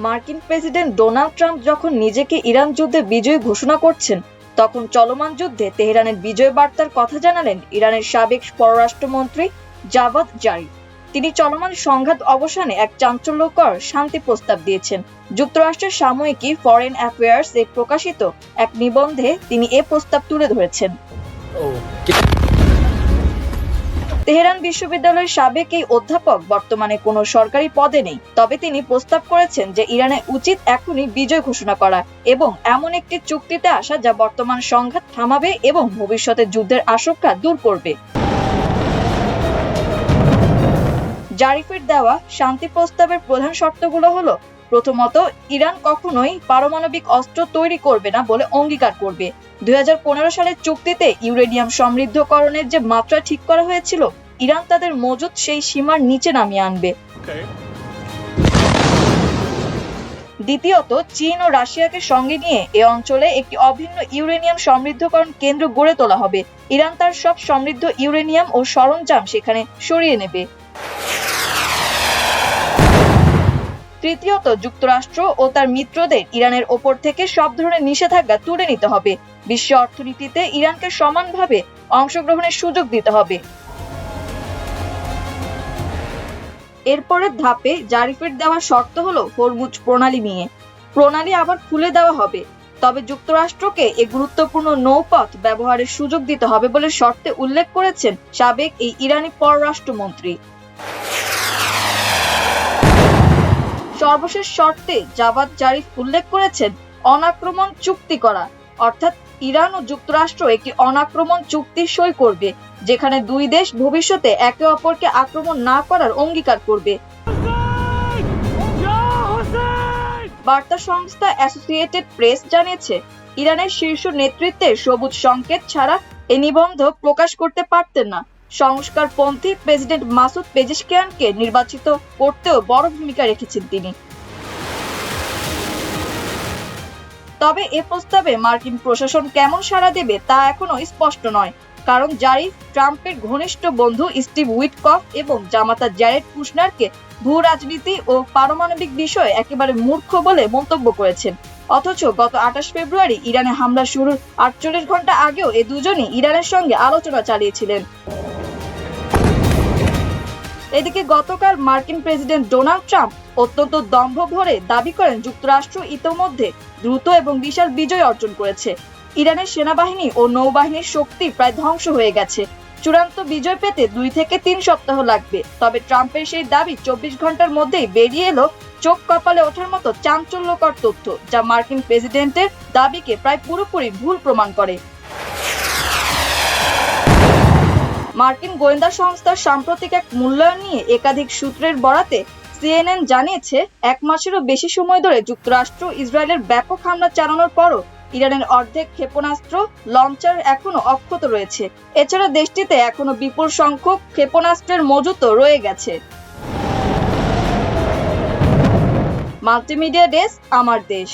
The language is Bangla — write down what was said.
মার্কিন প্রেসিডেন্ট ডোনাল্ড ট্রাম্প যখন নিজেকে ইরান যুদ্ধে বিজয়ী ঘোষণা করছেন, তখন চলমান যুদ্ধে তেহরানের বিজয় বার্তার কথা জানালেন ইরানের সাবেক পররাষ্ট্রমন্ত্রী জাভাদ জারিফ। তিনি চলমান সংঘাত অবসানে এক চাঞ্চল্যকর শান্তি প্রস্তাব দিয়েছেন। যুক্তরাষ্ট্রের সাময়িকী ফরেন অ্যাফেয়ার্স এ প্রকাশিত এক নিবন্ধে তিনি এ প্রস্তাব তুলে ধরেছেন। তেহরান বিশ্ববিদ্যালয়ের সাবেক এই অধ্যাপক বর্তমানে কোনো সরকারি পদে নেই, তবে তিনি প্রস্তাব করেছেন যে ইরানের উচিত এখনই বিজয় ঘোষণা করা এবং এমন একটি চুক্তিতে আসা যা বর্তমান সংঘাত থামাবে এবং ভবিষ্যতে যুদ্ধের আশঙ্কা দূর করবে। জারিফের দেওয়া শান্তি প্রস্তাবের প্রধান শর্তগুলো হলো, প্রথমত, ইরান কখনোই পারমাণবিক অস্ত্র তৈরি করবে না বলে অঙ্গীকার করবে। 2015 সালের চুক্তিতে ইউরেনিয়াম সমৃদ্ধকরণের যে মাত্রা ঠিক করা হয়েছিল, ইরান তাদের মজুদ সেই সীমার নিচে নামিয়ে আনবে। দ্বিতীয়ত, চীন ও রাশিয়াকে সঙ্গে নিয়ে এ অঞ্চলে একটি অভিন্ন ইউরেনিয়াম সমৃদ্ধকরণ কেন্দ্র গড়ে তোলা হবে। ইরান তার সব সমৃদ্ধ ইউরেনিয়াম ও সরঞ্জাম সেখানে সরিয়ে নেবে। তৃতীয়ত, যুক্তরাষ্ট্র ও তার মিত্রদের ইরানের ওপর থেকে সব ধরনের নিষেধাজ্ঞা তুলে নিতে হবে। বিশ্ব অর্থনীতিতে ইরানকে সমানভাবে অংশগ্রহণের সুযোগ দিতে হবে। এরপরের ধাপে জারিফের দেওয়া শর্ত হলো হরমুজ প্রণালী নিয়ে। প্রণালী আবার খুলে দেওয়া হবে, তবে যুক্তরাষ্ট্রকে এই গুরুত্বপূর্ণ নৌপথ ব্যবহারের সুযোগ দিতে হবে বলে শর্তে উল্লেখ করেছেন সাবেক এই ইরানি পররাষ্ট্রমন্ত্রী। সর্বশেষ শর্তে জাভাদ জারিফ উল্লেখ করেছেন অনাক্রমণ চুক্তি করা, অর্থাৎ ইরান ও যুক্তরাষ্ট্র একটি অনাক্রমণ চুক্তি সই করবে, যেখানে দুই দেশ ভবিষ্যতে একে অপরকে আক্রমণ না করার অঙ্গীকার করবে। বার্তা সংস্থা অ্যাসোসিয়েটেড প্রেস জানিয়েছে, ইরানের শীর্ষ নেতৃত্বের সবুজ সংকেত ছাড়া এই নিবন্ধ প্রকাশ করতে পারতেন না। সংস্কারপন্থী প্রেসিডেন্ট মাসুদ পেজেশকিয়ানকে নির্বাচিত করতেও বড় ভূমিকা রেখেছেন তিনি। তবে এ প্রস্তাবে মার্কিন প্রশাসন কেমন সাড়া দেবে তা এখনো স্পষ্ট নয়, কারণ জারিফ ট্রাম্পের ঘনিষ্ঠ বন্ধু স্টিভ উইটকফ এবং জামাতা জ্যারেড কুশনারকে ভূ রাজনীতি ও পারমাণবিক বিষয়ে একেবারে মূর্খ বলে মন্তব্য করেছেন। অথচ গত 28 ফেব্রুয়ারি ইরানে হামলা শুরুর 48 ঘন্টা আগেও এ দুজনই ইরানের সঙ্গে আলোচনা চালিয়েছিলেন। এদিকে গতকাল মার্কিন প্রেসিডেন্ট ডোনাল্ড ট্রাম্প অত্যন্ত দম্ভ ভরে দাবি করেন যুক্তরাষ্ট্র ইতোমধ্যে দ্রুত এবং বিশাল বিজয় অর্জন করেছে। ইরানের সেনাবাহিনী ও নৌবাহিনীর শক্তি প্রায় ধ্বংস হয়ে গেছে। চূড়ান্ত বিজয় পেতে 2 থেকে 3 সপ্তাহ লাগবে। তবে ট্রাম্পের সেই দাবি 24 ঘন্টার মধ্যেই বেরিয়ে এলো চোখ কপালে ওঠার মতো চাঞ্চল্যকর তথ্য, যা মার্কিন প্রেসিডেন্টের দাবিকে প্রায় পুরোপুরি ভুল প্রমাণ করে। মার্কিন গোয়েন্দা সংস্থার সাম্প্রতিক এক মূল্যায়ন নিয়ে একাধিক সূত্রের বরাতে সিএনএন জানিয়েছে, 1 মাসেরও বেশি সময় ধরে যুক্তরাষ্ট্র ইসরায়েলের ব্যাপক হামলা চালানোর পরও ইরানের অর্ধেক ক্ষেপণাস্ত্র লঞ্চার এখনো অক্ষত রয়েছে। এছাড়া দেশটিতে এখনো বিপুল সংখ্যক ক্ষেপণাস্ত্রের মজুতও রয়ে গেছে। মাল্টিমিডিয়া ডেস্ক, আমার দেশ।